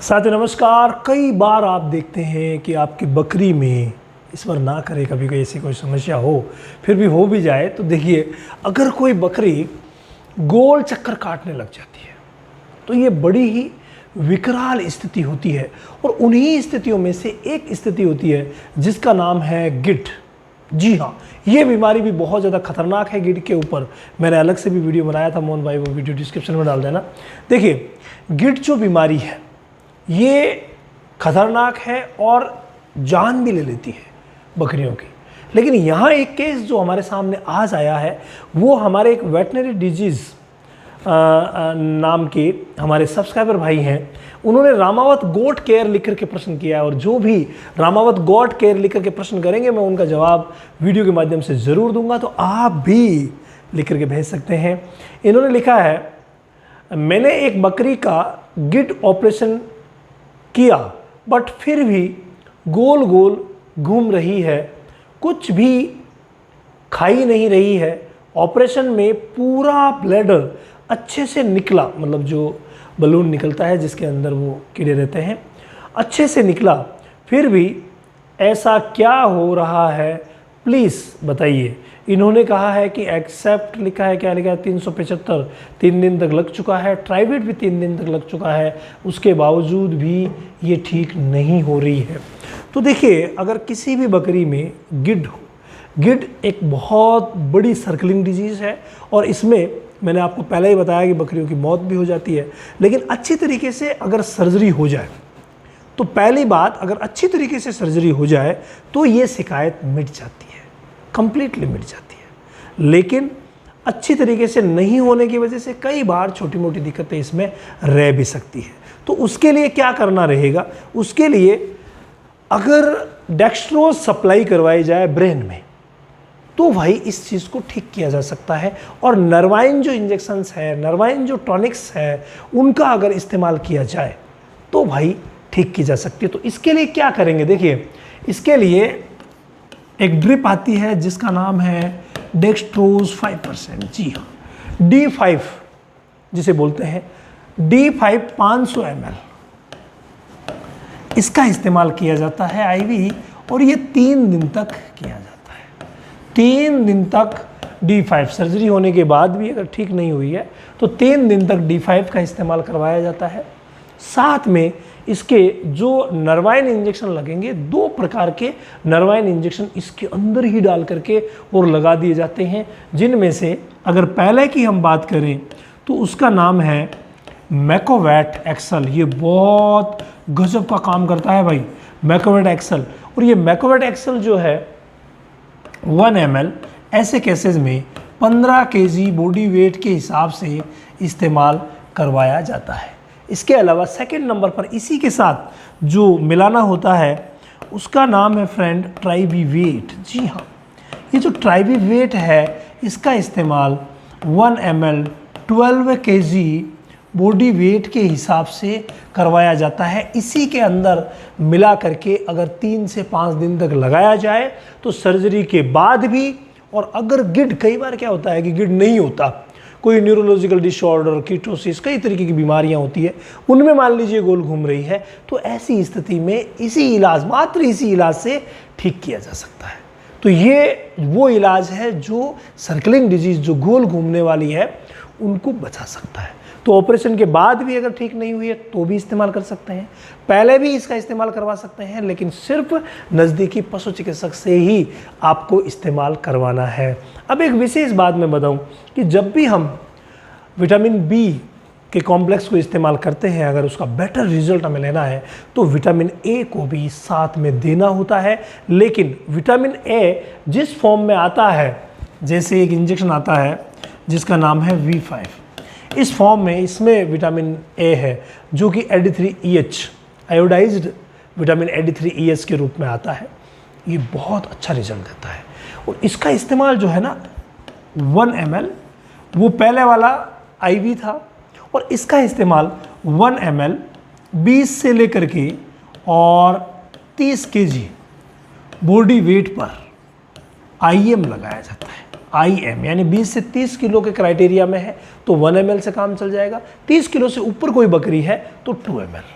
साथियों नमस्कार। कई बार आप देखते हैं कि आपकी बकरी में, इस पर ना करे कभी कोई ऐसी कोई समस्या हो, फिर भी हो भी जाए तो देखिए, अगर कोई बकरी गोल चक्कर काटने लग जाती है तो ये बड़ी ही विकराल स्थिति होती है। और उन्हीं स्थितियों में से एक स्थिति होती है जिसका नाम है गिट। जी हाँ, ये बीमारी भी बहुत ज़्यादा खतरनाक है। गिट के ऊपर मैंने अलग से भी वीडियो बनाया था, मोहन भाई वो वीडियो डिस्क्रिप्शन में डाल देना। देखिए, गिट जो बीमारी है ये खतरनाक है और जान भी ले लेती है बकरियों की। लेकिन यहाँ एक केस जो हमारे सामने आज आया है वो हमारे एक वेटनरी डिजीज़ नाम के हमारे सब्सक्राइबर भाई हैं। उन्होंने रामावत गोट केयर लिख करके प्रश्न किया है, और जो भी रामावत गोट केयर लिख करके प्रश्न करेंगे मैं उनका जवाब वीडियो के माध्यम से ज़रूर दूंगा, तो आप भी लिख करके भेज सकते हैं। इन्होंने लिखा है, मैंने एक बकरी का गिट ऑपरेशन किया बट फिर भी गोल गोल घूम रही है, कुछ भी खाई नहीं रही है। ऑपरेशन में पूरा ब्लैडर अच्छे से निकला, मतलब जो बलून निकलता है जिसके अंदर वो कीड़े रहते हैं, अच्छे से निकला, फिर भी ऐसा क्या हो रहा है प्लीज़ बताइए। इन्होंने कहा है कि एक्सेप्ट लिखा है, क्या लिखा है, 375 3 दिन तक लग चुका है, ट्राइवेट भी 3 दिन तक लग चुका है, उसके बावजूद भी ये ठीक नहीं हो रही है। तो देखिए, अगर किसी भी बकरी में गिड हो, गिड एक बहुत बड़ी सर्कलिंग डिजीज़ है और इसमें मैंने आपको पहले ही बताया कि बकरियों की मौत भी हो जाती है। लेकिन अच्छी तरीके से अगर सर्जरी हो जाए तो, पहली बात, अगर अच्छी तरीके से सर्जरी हो जाए तो ये शिकायत मिट जाती है, कंप्लीटली मिट जाती है। लेकिन अच्छी तरीके से नहीं होने की वजह से कई बार छोटी मोटी दिक्कतें इसमें रह भी सकती है। तो उसके लिए क्या करना रहेगा, उसके लिए अगर डेक्स्ट्रोज सप्लाई करवाई जाए ब्रेन में तो भाई इस चीज़ को ठीक किया जा सकता है। और नर्वाइन जो इंजेक्शंस है, नर्वाइन जो टॉनिक्स है, उनका अगर इस्तेमाल किया जाए तो भाई ठीक की जा सकती है। तो इसके लिए क्या करेंगे, देखिए, इसके लिए एक ड्रिप आती है जिसका नाम है डेक्स्ट्रोज 5%। जी हाँ, D5 जिसे बोलते हैं, D5 500 ml, इसका इस्तेमाल किया जाता है आईवी, और ये 3 दिन तक किया जाता है। 3 दिन तक D5, सर्जरी होने के बाद भी अगर ठीक नहीं हुई है तो 3 दिन तक D5 का इस्तेमाल करवाया जाता है। साथ में इसके जो नर्वाइन इंजेक्शन लगेंगे, 2 प्रकार के नर्वाइन इंजेक्शन इसके अंदर ही डाल करके और लगा दिए जाते हैं, जिनमें से अगर पहले की हम बात करें तो उसका नाम है मैकोवैट एक्सल। ये बहुत गजब का काम करता है भाई, मैकोवैट एक्सल। और ये मैकोवैट एक्सल जो है 1 ml ऐसे केसेस में 15 kg बॉडी वेट के हिसाब से इस्तेमाल करवाया जाता है। इसके अलावा सेकंड नंबर पर इसी के साथ जो मिलाना होता है उसका नाम है फ्रेंड ट्राइवीवेट। जी हाँ, ये जो ट्राइवीवेट है इसका इस्तेमाल 1 ml 12 kg बॉडी वेट के हिसाब से करवाया जाता है। इसी के अंदर मिला करके अगर 3 से 5 दिन तक लगाया जाए तो सर्जरी के बाद भी, और अगर गिड, कई बार क्या होता है कि गिड नहीं होता, कोई न्यूरोलॉजिकल डिसऑर्डर, कीटोसिस, कई तरीके की बीमारियां होती है, उनमें मान लीजिए गोल घूम रही है, तो ऐसी स्थिति में इसी इलाज, मात्र इसी इलाज से ठीक किया जा सकता है। तो ये वो इलाज है जो सर्कलिंग डिजीज़, जो गोल घूमने वाली है, उनको बचा सकता है। तो ऑपरेशन के बाद भी अगर ठीक नहीं हुई है तो भी इस्तेमाल कर सकते हैं, पहले भी इसका इस्तेमाल करवा सकते हैं, लेकिन सिर्फ नज़दीकी पशु चिकित्सक से ही आपको इस्तेमाल करवाना है। अब एक विशेष बात मैं बताऊं कि जब भी हम विटामिन बी के कॉम्प्लेक्स को इस्तेमाल करते हैं, अगर उसका बेटर रिजल्ट हमें लेना है तो विटामिन ए को भी साथ में देना होता है। लेकिन विटामिन ए जिस फॉर्म में आता है, जैसे एक इंजेक्शन आता है जिसका नाम है V5, इस फॉर्म में इसमें विटामिन ए है जो कि AD3EH, आयोडाइज्ड विटामिन AD3EH के रूप में आता है। ये बहुत अच्छा रिजल्ट देता है। और इसका इस्तेमाल जो है ना, 1 ml, वो पहले वाला IV था, और इसका इस्तेमाल 1 ml 20 से लेकर के और 30 kg बॉडी वेट पर IM लगाया जाता है। IM यानी 20 से 30 किलो के क्राइटेरिया में है तो 1 ml से काम चल जाएगा। 30 किलो से ऊपर कोई बकरी है तो 2 ml।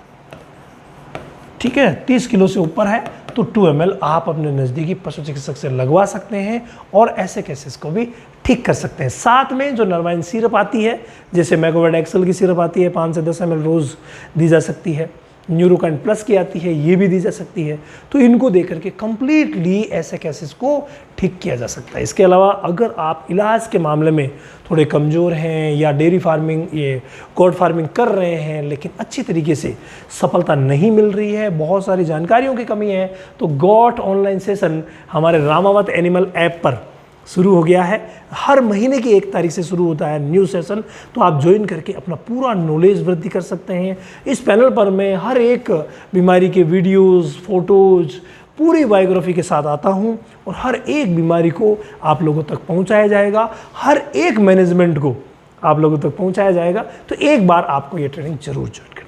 ठीक है, 30 किलो से ऊपर है तो 2 ml आप अपने नज़दीकी पशु चिकित्सक से लगवा सकते हैं और ऐसे केसेस को भी ठीक कर सकते हैं। साथ में जो नरवाइन सिरप आती है, जैसे मैगोवेड एक्सेल की सिरप आती है, 5 से 10 ml रोज़ दी जा सकती है। न्यूरोकाइन प्लस की आती है, ये भी दी जा सकती है। तो इनको दे करके कंप्लीटली ऐसे केसेस को ठीक किया जा सकता है। इसके अलावा अगर आप इलाज के मामले में थोड़े कमज़ोर हैं या डेयरी फार्मिंग, ये गोट फार्मिंग कर रहे हैं लेकिन अच्छी तरीके से सफलता नहीं मिल रही है, बहुत सारी जानकारियों की कमी है, तो गॉट ऑनलाइन सेशन हमारे रामावत एनिमल ऐप पर शुरू हो गया है। हर महीने की 1 तारीख से शुरू होता है न्यू सेशन, तो आप ज्वाइन करके अपना पूरा नॉलेज वृद्धि कर सकते हैं। इस पैनल पर मैं हर एक बीमारी के वीडियोस, फोटोज़, पूरी बायोग्राफी के साथ आता हूं और हर एक बीमारी को आप लोगों तक पहुंचाया जाएगा, हर एक मैनेजमेंट को आप लोगों तक पहुंचाया जाएगा। तो एक बार आपको ये ट्रेनिंग जरूर ज्वाइन